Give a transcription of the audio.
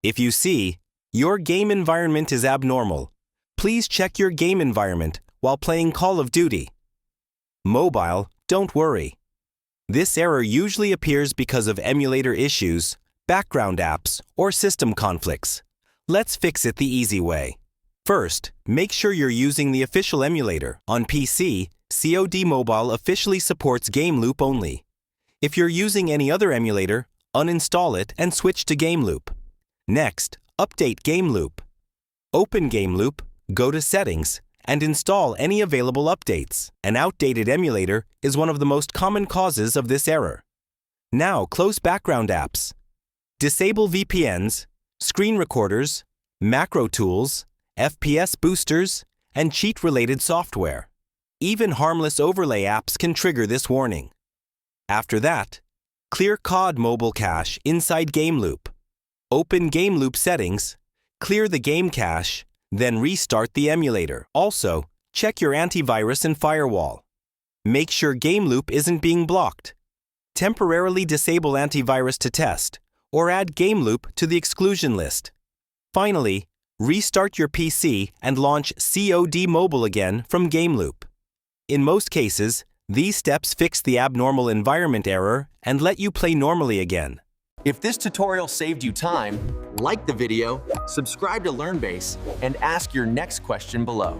If you see your game environment is abnormal, please check your game environment while playing Call of Duty Mobile. Don't worry. This error usually appears because of emulator issues, background apps, or system conflicts. Let's fix it the easy way. First, make sure you're using the official emulator. On PC, COD Mobile officially supports Game Loop only. If you're using any other emulator, uninstall it and switch to Game Loop. Next, update Game Loop. Open Game Loop, go to Settings, and install any available updates. An outdated emulator is one of the most common causes of this error. Now close background apps. Disable VPNs, screen recorders, macro tools, FPS boosters, and cheat-related software. Even harmless overlay apps can trigger this warning. After that, clear COD Mobile cache inside Game Loop. Open Game Loop settings, clear the game cache, then restart the emulator. Also, check your antivirus and firewall. Make sure Game Loop isn't being blocked. Temporarily disable antivirus to test, or add Game Loop to the exclusion list. Finally, restart your PC and launch COD Mobile again from Game Loop. In most cases, these steps fix the abnormal environment error and let you play normally again. If this tutorial saved you time, like the video, subscribe to LearnBase, and ask your next question below.